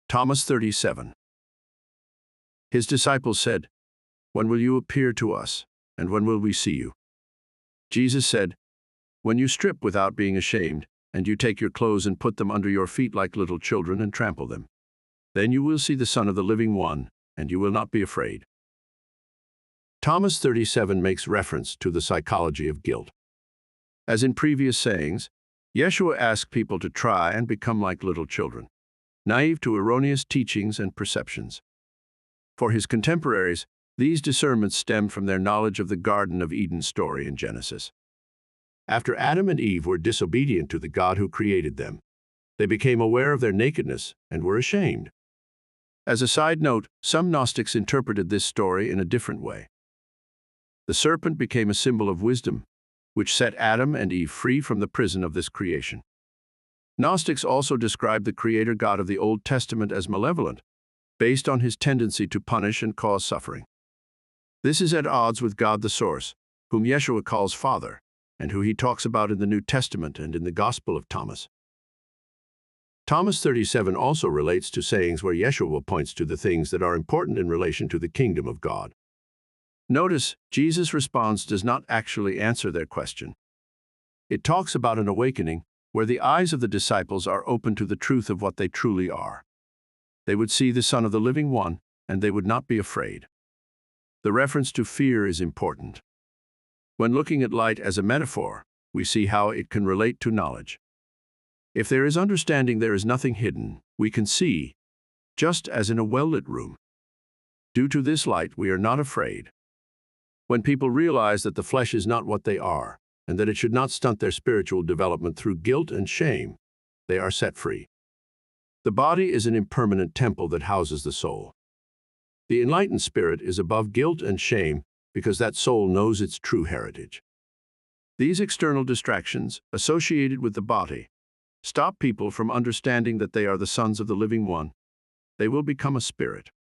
Thomas 37. His disciples said, "When will you appear to us, and when will we see you?" Jesus said, "When you strip without being ashamed, and you take your clothes and put them under your feet like little children and trample them. Then you will see the Son of the Living One, and you will not be afraid." Thomas 37 makes reference to the psychology of guilt. As in previous sayings, Yeshua asked people to try and become like little children, naive to erroneous teachings and perceptions. For his contemporaries, these discernments stemmed from their knowledge of the Garden of Eden story in Genesis. After Adam and Eve were disobedient to the God who created them, they became aware of their nakedness and were ashamed. As a side note, some Gnostics interpreted this story in a different way. The serpent became a symbol of wisdom, which set Adam and Eve free from the prison of this creation. Gnostics also described the Creator God of the Old Testament as malevolent, based on his tendency to punish and cause suffering. This is at odds with God the Source, whom Yeshua calls Father, and who he talks about in the New Testament and in the Gospel of Thomas. Thomas 37 also relates to sayings where Yeshua points to the things that are important in relation to the kingdom of God. Notice, Jesus' response does not actually answer their question. It talks about an awakening where the eyes of the disciples are open to the truth of what they truly are. They would see the Son of the Living One, and they would not be afraid. The reference to fear is important. When looking at light as a metaphor, we see how it can relate to knowledge. If there is understanding, there is nothing hidden. We can see, just as in a well-lit room. Due to this light, we are not afraid. When people realize that the flesh is not what they are, and that it should not stunt their spiritual development through guilt and shame, they are set free. The body is an impermanent temple that houses the soul. The enlightened spirit is above guilt and shame because that soul knows its true heritage. These external distractions, associated with the body, stop people from understanding that they are the sons of the Living One. They will become a spirit.